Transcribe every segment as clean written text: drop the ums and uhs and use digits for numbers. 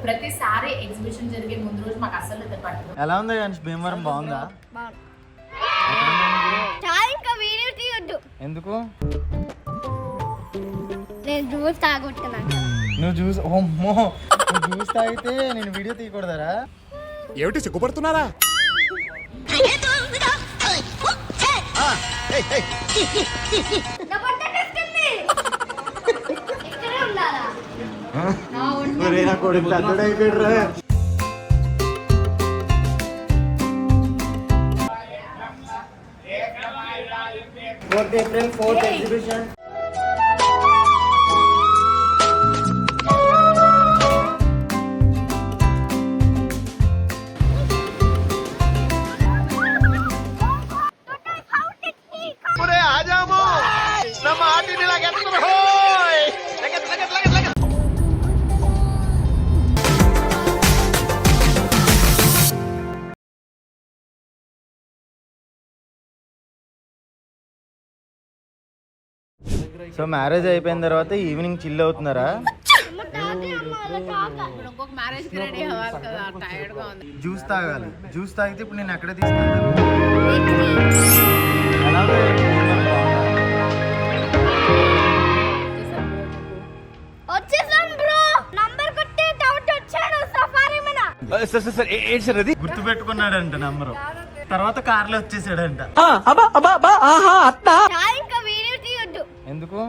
ప్రతిసారి ఎగ్జిబిషన్ జరిగే ముందు రోజు మాకు అసలు నిద్ర పట్టదు. ఎలా ఉంది భీమవరం? బాగుందా? ఎందుకు? నేను జ్యూస్ తాగొట్టుకున్నాను. నువ్వు జ్యూస్ నువ్వు జ్యూస్ తాగితే నేను వీడియో తీయకూడదరా? ఏమిటి సిగ్గుపడుతున్నారా? April 4th exhibition. So marriage అయిపోయిన తర్వాత ఈవినింగ్ చిల్ అవుతున్నారా? జ్యూస్ తాగాలి. జ్యూస్ తాగితే ఇప్పుడు నేను ఎక్కడ తీసుకెళ్తాను? గుర్తు పెట్టుకున్నాడంట నంబరు. తర్వాత కార్లో వచ్చేసాడంట. ఎందుకు?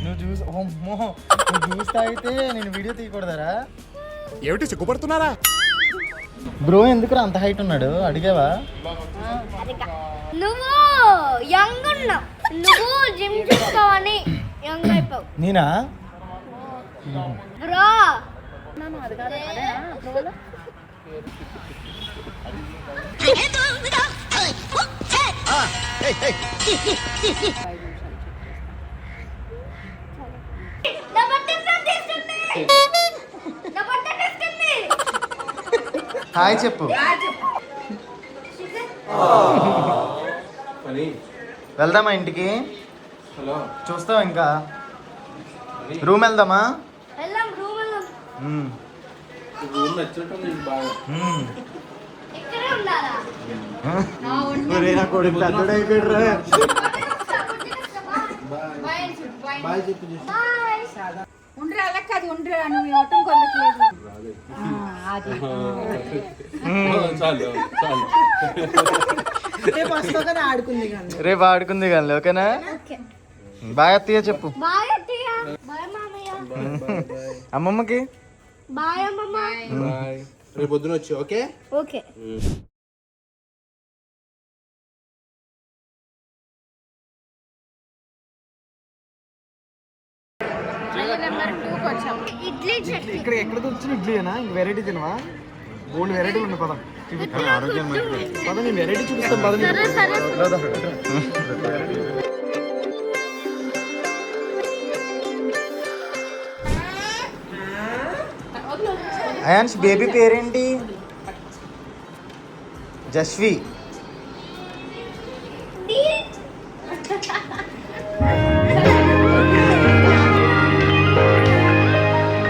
నువ్వు జ్యూస్ తాగితే నేను వీడియో తీయకూడదరా? ఏమిటి సిగ్గుపడుతున్నారా? బ్రో ఎందుకు అంత హైట్ ఉన్నాడు అడిగావా? నువ్వు యంగ్ ఉన్నావు. నువ్వు జిమ్ చేసుకోవని యంగ్ అయిపోవు. నేనా బ్రో? హాయ్ చెప్పు. వెళ్దామా ఇంటికి? చూస్తావా? ఇంకా రూమ్ వెళ్దామా? రేపు ఆడుకుంది కానీ ఓకేనా? బాయ్ అత్తయ్య చెప్పు. అమ్మమ్మకి బాయ్ అమ్మమ్మ. రేపు పొద్దున వచ్చి ఓకే ఓకే. ఇక్కడ ఎక్కడ వచ్చిన ఇడ్లీనా? ఇంక వెరైటీ తినవా? మూడు వెరైటీలు ఉన్నాయి. పదం ఆరోగ్యం పద, నేను వెరైటీ చూపిస్తాను. పద అయాన్స్ బేబీ పేరేంటి? జస్వి.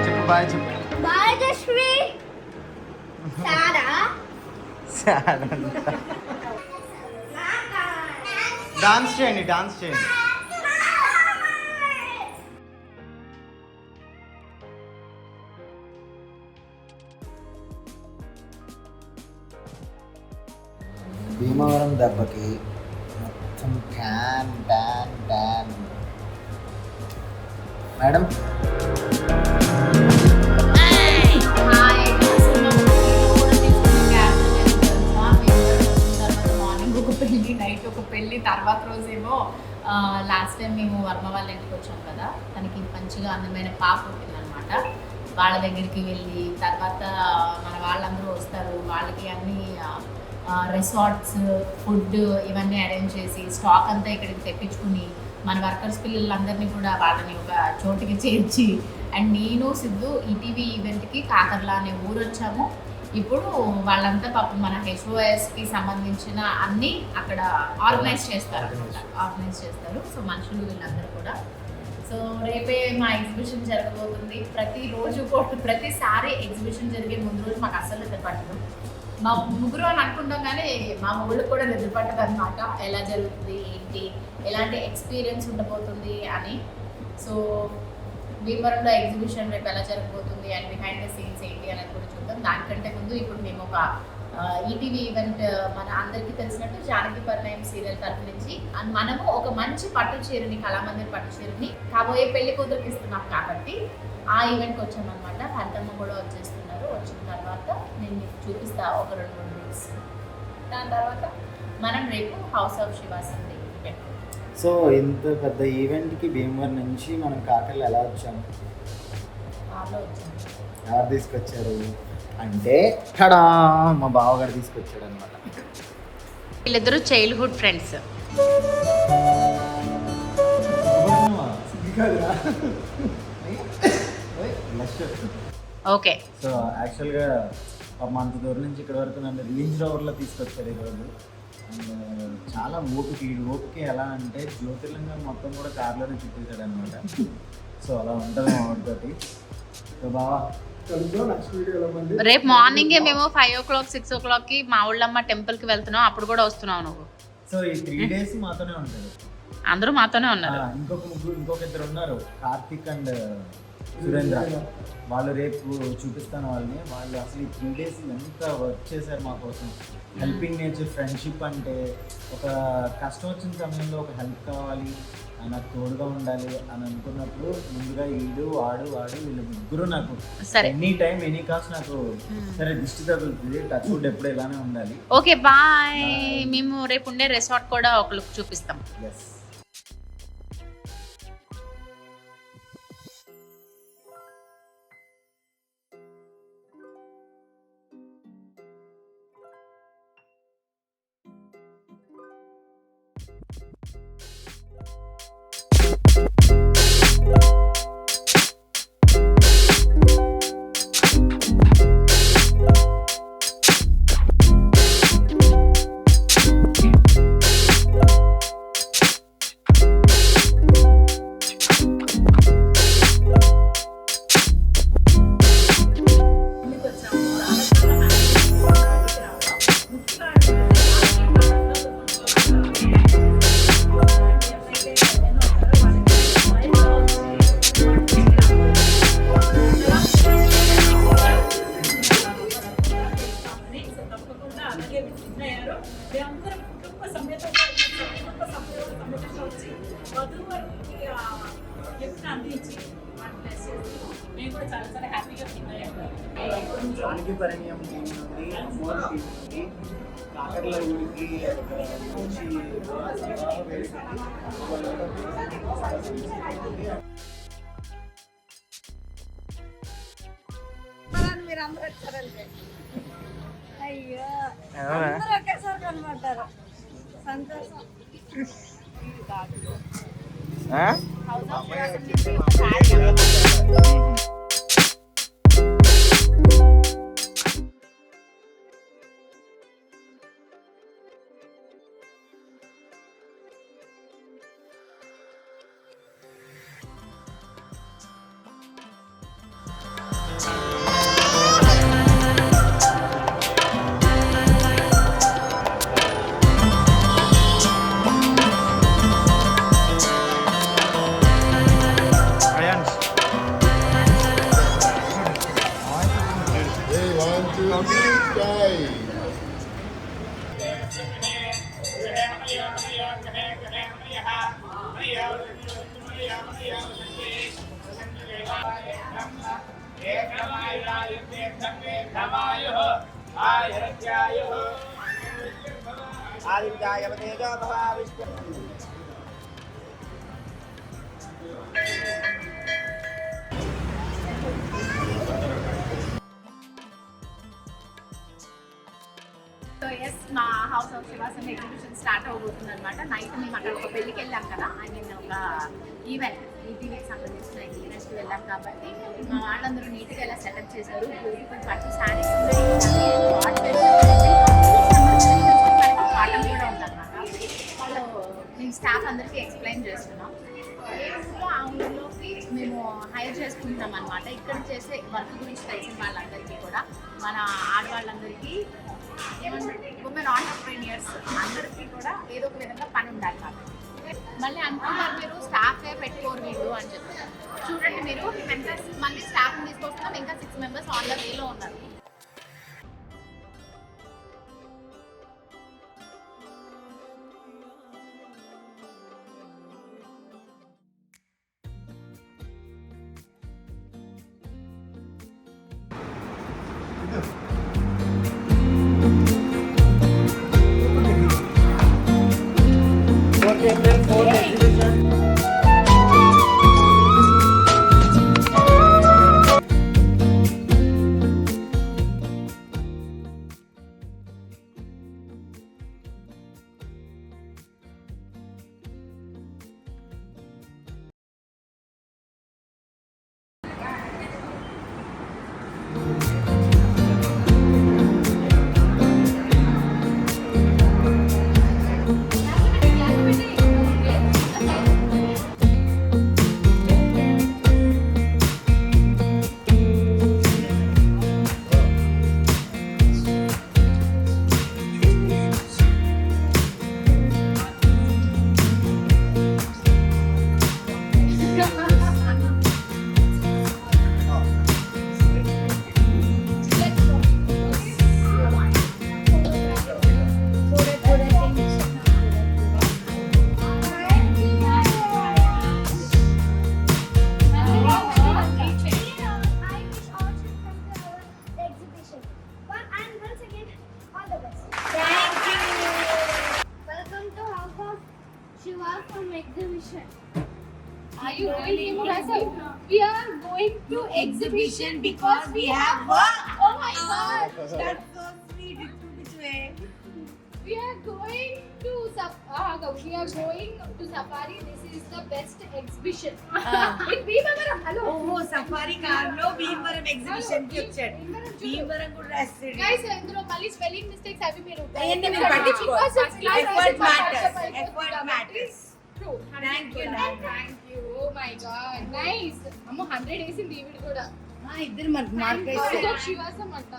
చెప్పు బాయ్ చెప్పు. బాయ్ జస్వి. డాన్స్ చేయండి, డాన్స్ చేయండి. భీమవరం దెబ్బకి మొత్తం tan tan tan. Madam morning ఒక పెళ్ళి, నైట్ ఒక పెళ్ళి, తర్వాత రోజేమో లాస్ట్ టైం మేము వర్మ వాళ్ళ ఇంటికి వచ్చాం కదా, తనకి మంచిగా అందమైన పాప పుట్టిందనమాట. వాళ్ళ దగ్గరికి వెళ్ళి తర్వాత మన వాళ్ళందరూ వస్తారు, వాళ్ళకి అన్ని రిసార్ట్స్, ఫుడ్ ఇవన్నీ అరేంజ్ చేసి స్టాక్ అంతా ఇక్కడికి తెప్పించుకుని మన వర్కర్స్ పిల్లలందరినీ కూడా వాళ్ళని ఒక చోటుకి చేర్చి, అండ్ నేను సిద్ధు ఈటీవీ ఈవెంట్కి కాకర్లా అనే ఊరు వచ్చాము. ఇప్పుడు వాళ్ళంతా పాపం మన హెచ్ఓఎస్కి సంబంధించిన అన్ని అక్కడ ఆర్గనైజ్ చేస్తారు. సో మనుషులు వీళ్ళందరూ కూడా. సో రేపే మా ఎగ్జిబిషన్ జరగబోతుంది. ప్రతిసారి ఎగ్జిబిషన్ జరిగే ముందు రోజు మాకు అస్సలు నిద్ర పట్టదు. మా ముగ్గురు అని అనుకుంటాం కానీ మా ఊళ్ళకి కూడా నిద్ర పట్టదు అనమాట. ఎలా జరుగుతుంది ఏంటి, ఎలాంటి ఎక్స్పీరియన్స్ ఉండబోతుంది అని. సో భీమవరంలో ఎగ్జిబిషన్ రేపు ఎలా జరగబోతుంది అండ్ బిహైండ్ ద సీన్స్ ఏంటి అనేది కూడా చూద్దాం. దానికంటే ముందు ఇప్పుడు మేము ఒక ఈటీవీ ఈవెంట్, మన అందరికీ తెలిసినట్టు జానకి పరిణయం సీరియల్ తరఫు నుంచి అండ్ మనము ఒక మంచి పట్టు చీరని, కళామందిర్ పట్టు చీరని కాబోయే పెళ్లి కూతురికి ఇస్తున్నాం కాబట్టి ఆ ఈవెంట్కి వచ్చామన్నమాట. ఫలితమ్మ కూడా వచ్చేస్తున్నారు. వచ్చిన తర్వాత నేను మీకు చూపిస్తా ఒక 2-3 వీక్స్. దాని తర్వాత మనం రేపు హౌస్ ఆఫ్ శివాసంది. సో ఇంత పెద్ద ఈవెంట్కి భీమవరం నుంచి మనం కాకర్లు ఎలా వచ్చాము? కార్లో వచ్చాము. ఎవరు తీసుకొచ్చారు అంటే టడా మా బావగారు తీసుకొచ్చాడు అనమాట. వీళ్ళిద్దరూ చైల్డ్హుడ్ ఫ్రెండ్స్. ఓకే. సో యాక్చువల్గా అంత దూరం నుంచి ఇక్కడ వరకు నన్ను రేంజ్ రోవర్లో తీసుకొచ్చాడు ఈరోజు. అండ్ చాలా ఓపిక ఎలా అంటే జ్యోతిర్లింగం మొత్తం కూడా కార్లోనే చుట్టేశాడు అనమాట. సో అలా ఉంటుంది మామిడితోటి. సో బావా రేపు మార్నింగే మేము 5 o'clock 6 o'clockకి మా ఊళ్ళమ్మ టెంపుల్కి వెళ్తున్నాం. అప్పుడు కూడా వస్తున్నావు నువ్వు. సో ఈ 3 days మాతోనే ఉంటాడు. అందరూ మాతోనే ఉన్నారు. ఇంకొక ఇద్దరు ఉన్నారు, కార్తిక్ అండ్ సురేంద్ర. వాళ్ళు రేపు చూపిస్తాను వాళ్ళని. వాళ్ళు అసలు ఈ 3 days ఎంత వర్క్ చేశారు మా కోసం. హెల్పింగ్ నేచర్, ఫ్రెండ్షిప్ అంటే ఒక కష్టం వచ్చిన సమయంలో ఒక హెల్ప్ కావాలి, నాకు తోడుగా ఉండాలి అని అనుకున్నప్పుడు ముందుగా వాడు వీళ్ళు ముగ్గురు నాకు ఎనీ టైం ఎనీ కాస్ట్ నాకు సరే దిష్టి తగులుతుంది. టచ్ వుడ్ ఎప్పుడు ఇలానే ఉండాలి. Okay bye. మేము రేపు ఉండే రిసార్ట్ కూడా ఒక లుక్ చూపిస్తాం. ఎస్. జానకి పరిణయం టీం నుండి, అమ్మోర్ టీం నుండి, కాకర్ల ఊరికి మంచి వివాహ వేడుకకి మీరందరూ వచ్చారంటే అయ్యో ఒకేసారి కనబడ్డారు. సంతోషం. సో ఎస్, మా హౌస్ ఆఫ్ శివాసన్ ఎగ్జిబిషన్ స్టార్ట్ అవబోతుంది అనమాట. నైట్ మేము అక్కడ ఒక పెళ్ళికి వెళ్ళాం కదా, ఐ మీన్ ఒక ఈవెంట్ ఈటీవీకి సంబంధించిన ఈవెంట్స్కి వెళ్ళాం కాబట్టి మా వాళ్ళందరూ నీట్గా ఎలా సెటప్ చేశారు. బ్యూటిఫుల్ పట్టు శారీస్ పాఠం కూడా ఉందన్నమాట. వాళ్ళు మేము స్టాఫ్ అందరికీ ఎక్స్ప్లెయిన్ చేస్తున్నాం. ఏ ఊళ్ళో ఆ ఊళ్ళోకి మేము హైర్ చేసుకుంటాం అనమాట. ఇక్కడ చేసే వర్క్ గురించి తెలిసిన వాళ్ళందరికీ కూడా, మన ఆడవాళ్ళందరికీ ఏమంటే ఉమెన్ ఆంటర్ప్రీనియర్స్ అందరికీ కూడా ఏదో ఒక విధంగా పని ఉండాలి కాబట్టి. మళ్ళీ అనుకుంటారు మీరు స్టాఫే పెట్టుకోరు వీళ్ళు అని చెప్పి. చూడండి మీరు ఎంత మంది స్టాఫ్ని తీసుకొస్తున్నాం, ఇంకా 6 మెంబర్స్ ఆన్ ద వేలో ఉన్నారు. Are you really impressive? We are going to exhibition because we have work. Oh my God! That's so sweet. Which way? We are going to safari. This is the best exhibition. In Bhimavaram. Hello. Oh, safari car lo Bhimavaram exhibition ki వచ్చాడు. Bhimavaram కూడా రాస్తాడు. Guys, ఇందులో మళ్ళీ spelling mistakes అవి మీరు అవన్నీ మీరు పట్టించుకోరు. Effort matters. Effort matters. True. Thank you. Oh my God. Nice. అమ్మ 100 వేసింది ఈవిడ కూడా. ఇద్దరు మనకు మార్క్ వేస్తారు. శివాసం అంట.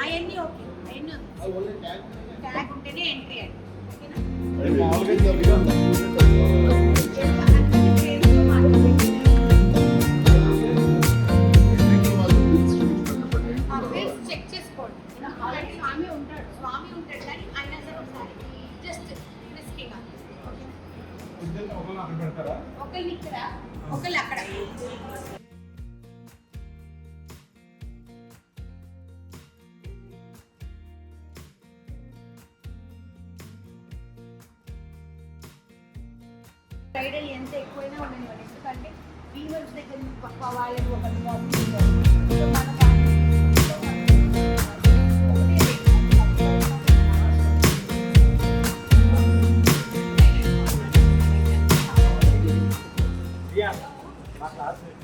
అవన్నీ ఓకే. అవన్నీ ట్యాగ్ ఉంటేనే ఎంట్రీ అండి. చెక్ చేసుకోండి. ఆల్రెడీ స్వామి ఉంటాడు కానీ అయినా సరే ఒకసారి జస్ట్ రిస్కింగ్ ఒకళ్ళు ఇక్కడ ఒకళ్ళు అక్కడ. బ్రైడల్ ఎంత ఎక్కువైనా ఉండనివ్వండి, ఎందుకంటే వీవర్స్ దగ్గర వాళ్ళని ఒకటి మా క్లాస్మేట్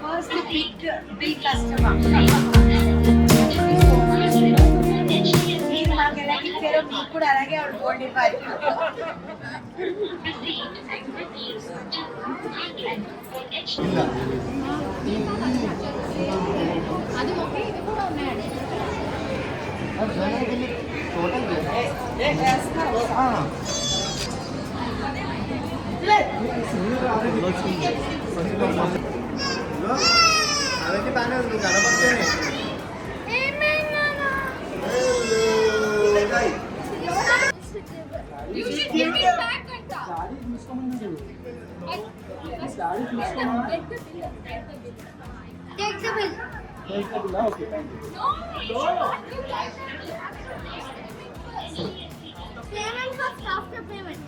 First big customer. మీకు కూడా అలాగే అనుకోండి మరి. అది ఓకే, ఇది కూడా ఉన్నాయండి. అవన్నీ బాగానే ఉంది కనబడుతుంది. You should give it back, Anta. Take the bill. No, payment comes after payment.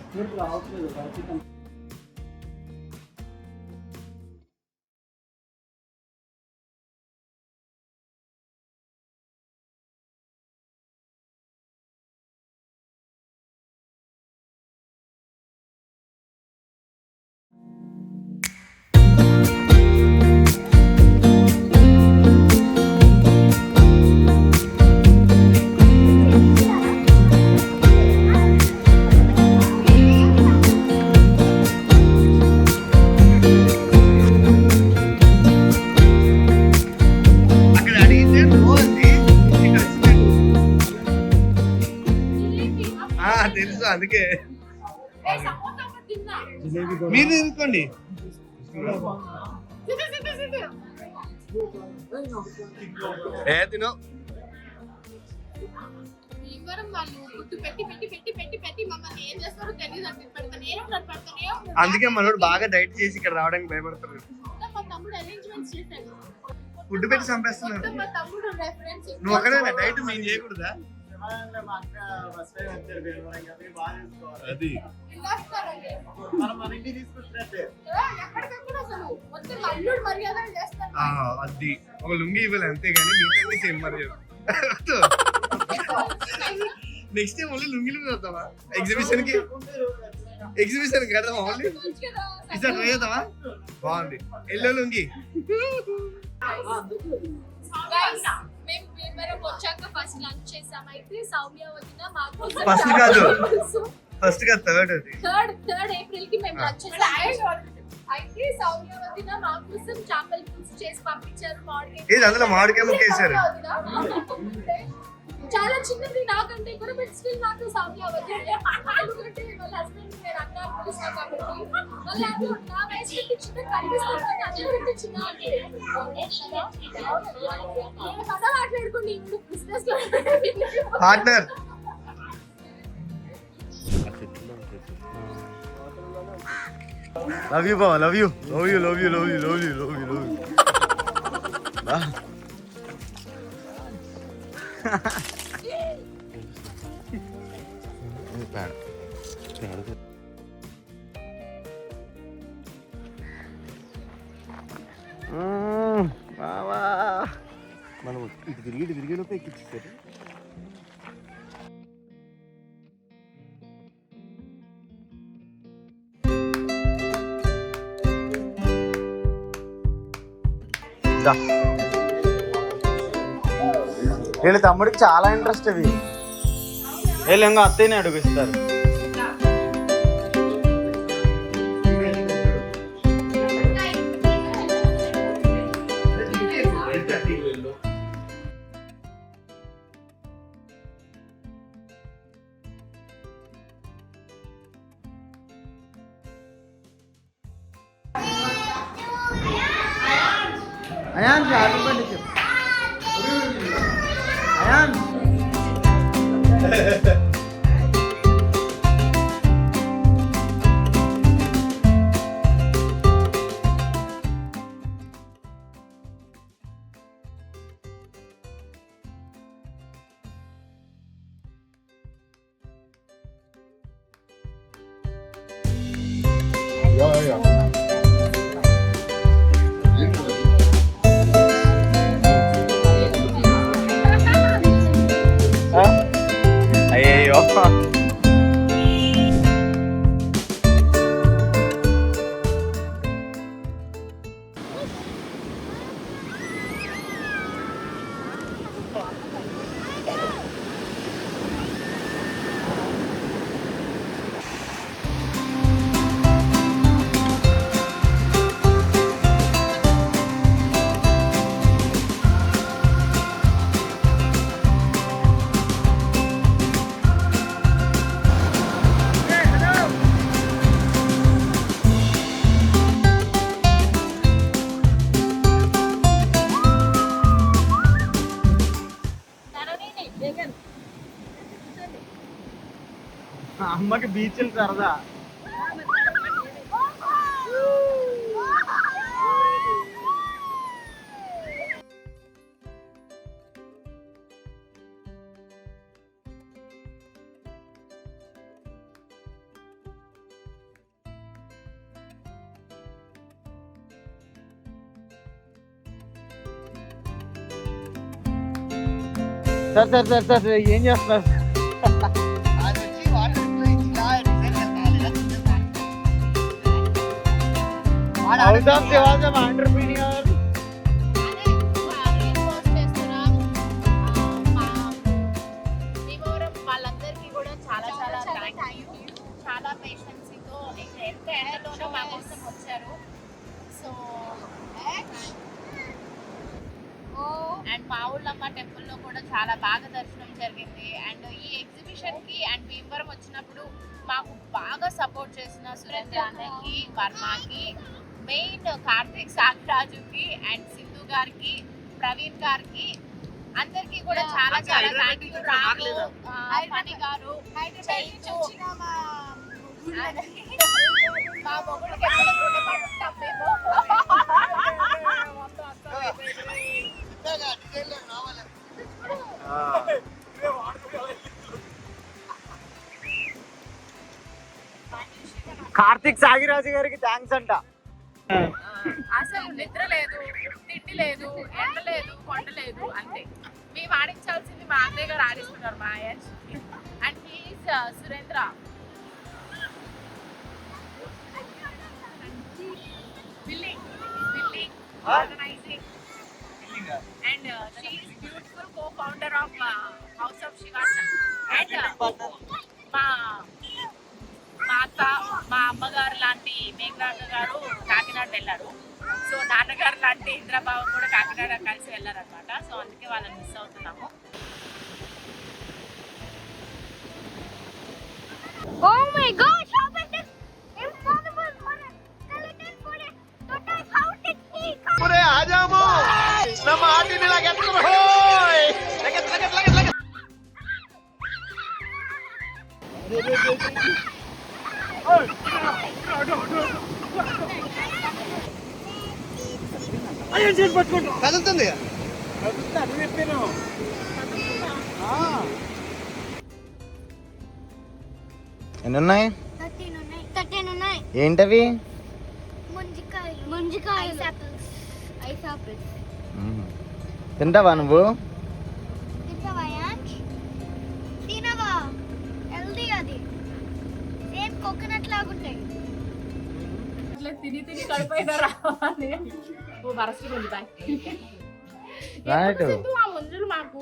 తెలుసు అందుకే Hey, suppose I'm a dinner. మీరు తీసుకోండి. తినో ఇవ్వరం వాళ్ళు గుడ్డు పెట్టి పెట్టి పెట్టి పెట్టి పెట్టి మమ్మల్ని ఏం చేస్తారో తెలియదు అంటే పెడతానే పెడతానే. అందుకే మనోడు బాగా డైట్ చేసి ఇక్కడ రావడానికి భయపడతారు. మా తమ్ముడు అరేంజ్మెంట్స్ చేశాడు. ఫుడ్ పెట్టి చంపేస్తున్నారు. మా తమ్ముడు రెఫరెన్స్. నువ్వు ఒకటే డైట్ మేము చేయకూడదా? మా అక్క ఫస్ట్ టైం వచ్చారు భీమవరంకి, అది బాగా చూసుకోవాలి. అది మనం మన ఇంటికి తీసుకొచ్చినట్టే. ఎక్కడికక్కడ అసలు మొత్తం అల్లుడు మర్యాదలు చేస్తారు. అది ఒక లుంగి ఇవ్వాలి అంతేగాని మిగతా సేమ్ మరి నెక్స్ట్ టైం ఓన్లీ లుంగిలు మీద వద్దామా? ఎగ్జిబిషన్ కి కడదామా? ఓన్లీ ఈసారి ట్రై చేద్దామా? బాగుంది. ఎల్లో లుంగి. మేము భీమవరం వచ్చాక ఫస్ట్ లంచ్ చేసాం. అయితే సౌమ్య వదిన మాకు ఫస్ట్ కాదు థర్డ్ అది. థర్డ్ ఏప్రిల్ కి మేము లంచ్ చేసాం. అయితే సౌమ్య వదిన మా కోసం చేపల పులుసు చేసి పంపించారు. ఏది అందులో మామిడికాయ ముక్క వేశారు. చాలా చిన్నది నాకంటే కూడా, బట్ స్టిల్ నాకు సౌమ్య వదిన ఎందుకంటే వాళ్ళ హస్బెండ్ నేను అన్నా పిలుస్తాను కాబట్టి వాళ్ళ నా వయసు చిన్న కనిపిస్తుంది, అందరికంటే చిన్న కథ మాట్లాడుకోండి ఇప్పుడు బిజినెస్ లో పార్ట్నర్. లవ్ యూ బావ, లవ్ యూ. మనం ఇటు తిరిగి లోపే ఎక్కిచ్చేసారు. వీళ్ళ తమ్ముడికి చాలా ఇంట్రెస్ట్ అవి. వీళ్ళు ఇంకా అత్తయ్యని అడుగుస్తారు. అయాన్ హ్యాపీ బర్త్డే చెప్పు. అయాన్ అయ్యే అమ్మకి బీచ్లు సరదా. సార్ ఏం చేస్తున్నారు? అవుతాం శివాజం ఆంటర్ప్రీనియర్. వాళ్ళందరికీ కూడా చాలా చాలా థ్యాంక్ యూ. చాలా పేషెన్సీతో ఎంత ఎండలోనూ మా కోసం వచ్చారు. సో అండ్ మా ఊళ్ళమ్మ టెంపుల్లో కూడా చాలా బాగా దర్శనం జరిగింది. అండ్ ఈ ఎగ్జిబిషన్కి అండ్ భీమవరం వచ్చినప్పుడు మాకు బాగా సపోర్ట్ చేసిన సురేంద్ర అన్నకి, వర్మకి, మెయిన్ కార్తీక్ సాగిరాజుకి అండ్ సింధు గారికి, ప్రవీణ్ గారికి అందరికీ కూడా చాలా చాలా థ్యాంక్ యూ. రాము, ఫణి గారు, చైతు, మా మొగుడికి ఎక్కడ రుణపడతాం మేము. కార్తీక్ సాగిరాజు గారికి థ్యాంక్స్ అంట. అసలు నిద్ర లేదు, తిండి లేదు, ఎండ లేదు, కొండ లేదు, అంతే. మేము ఆడించాల్సింది మా అన్నయ్య గారు ఆడిస్తున్నారు, మా Yash. And he's Surendra. Organizing. And she is beautiful co-founder of House of Shivasa. And మా అత్త, మా అమ్మగారు లాంటి మేఘనాథ గారు కాకినాడ వెళ్ళారు. సో నాన్నగారు లాంటి ఇంద్రబాబు కూడా కాకినాడ కలిసి వెళ్ళారు అనమాట. సో అందుకే వాళ్ళని మిస్ అవుతున్నాము. Oh my gosh, how is this impossible for a skeleton for a tortoise? How did he come? पूरे आ जाओ ನಮ್ಮ ಆಟಿನ ಲಗತ್ ಹೋಯ್ ಲಗತ್ ಲಗತ್ ಲಗತ್ ಲಗತ್ అయ్యో చేసి పట్టుకుంటా కదులుతుంది ఎన్నున్నాయి? 13 ఉన్నాయి. ఏంటవి? ముంజికాయలు. Ice apples. తింటావా నువ్వు? తింటావా యాంష్? తినవా? హెల్దీ అది. సేమ్ కోకోనట్ లాగా ఉంటాయి. తిని తిని కడిపోయినా రావాలి. వరస్ట్ ఉంది బాయ్. రైట్. ఆ ముంజులు మాకు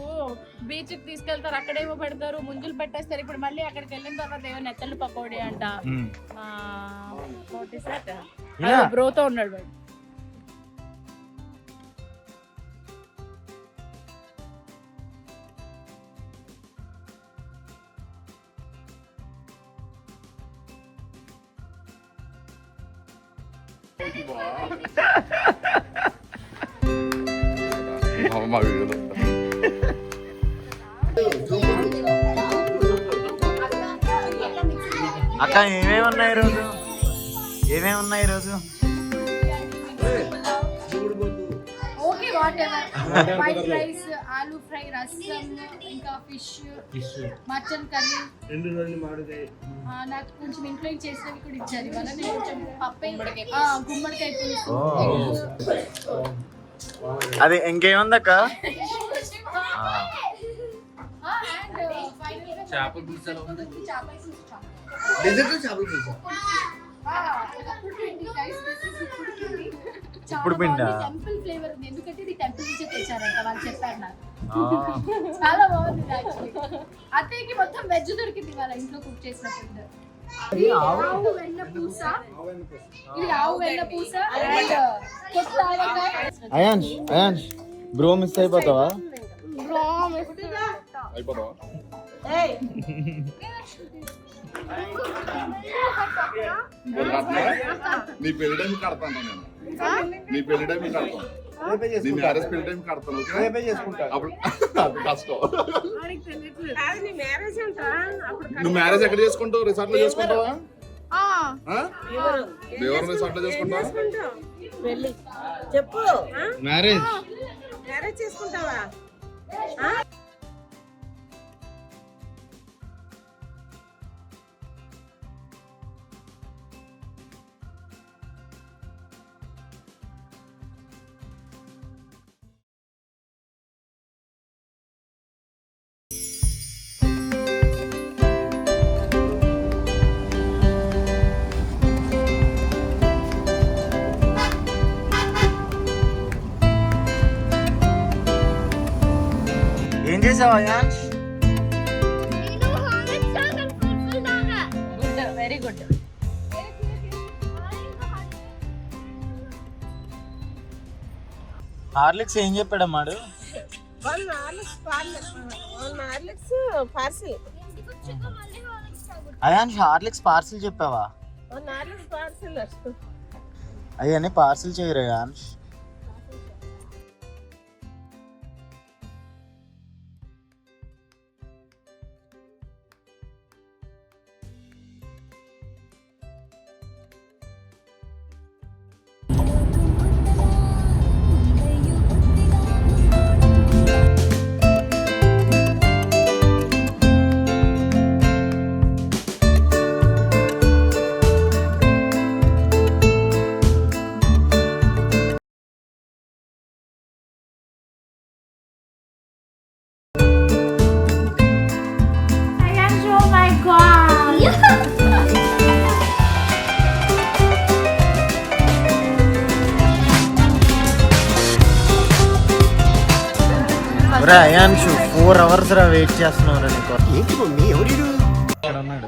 బీచ్ కి తీసుకెళ్తారు, అక్కడేమో పెడతారు, ముంజులు పెట్టేస్తారు. ఇప్పుడు మళ్ళీ అక్కడికి వెళ్ళిన తర్వాత ఏమో నెత్తళ్ళు పకోడీ అంట. బ్రోతో ఉన్నాడు వాడు. అక్క ఏమేమి ఉన్నాయి ఈరోజు? ఏమేమి ఉన్నాయి ఈరోజు? Okay what ever. White rice, aloo fry, రసం, ఇంకా ఫిష్, మటన్ కర్రీ. 2 రోజులు మాడుతాయి. నాకు కొంచెం ఇంట్లో చేసినవి కూడా ఇచ్చారు ఇవాళ. నేను కొంచెం పప్పే, గుమ్మడికాయ పులుసు. అది ఇంకేముందక్క? చేపల పులుసు డెజర్ట్ చేపల పులుసు. ఇప్పుడు పిండా? టెంపుల్ ఫ్లేవర్ ఉంది, ఎందుకంటే ఇది టెంపుల్ నుంచే తెచ్చారంట వాళ్ళు చెప్పారు నాకు. చాలా బాగుంది యాక్చువల్లీ. అత్తయ్యకి మొత్తం వెజ్ దొరికింది వాళ్ళ ఇంట్లో కుక్ చేసిన ఫుడ్. ఇది ఆవు వెన్న పూస, ఇది ఆవు వెన్న పూస అండ్ కొత్త ఆవకాయ. అయాన్ష్ బ్రో మిస్ అయిపోతావా? అయిపోతావా? నీ పెళ్ళి కడతాను నేను. నీ పెళ్లి టైం కడతాం. రేపే నీ చేసుకుంటా. మ్యారేజ్ పెళ్లి టైం కడతాను. ఓకే రేపే చేసుకుంటా. అప్పుడు అది కష్టం. కాదు, నీ మ్యారేజ్ అంటా అప్పుడు నువ్వు మ్యారేజ్ ఎక్కడ చేసుకుంటావు? రిసార్ట్ లో చేసుకుంటావా? ఎవరు? దేవరం రిసార్ట్ లో చేసుకుంటావా? చేసుకుంటావు పెళ్ళి చెప్పు. మ్యారేజ్ మ్యారేజ్ చేసుకుంటావా? ఏం చేసావు Ayansh? Good, very good. Horlicks ఏం చెప్పాడమ్మాడు? One Horlicks parcel. Ayansh Horlicks parcel చెప్పావా? One Horlicks parcel. అవన్నీ పార్సిల్ చేయరు అయాన్ష్. ఒరే అయాన్షు 4 hours రా వెయిట్ చేస్తున్నావురా నీకు. ఏంటి మమ్మీ ఎవరు ఇక్కడ ఉన్నాడు.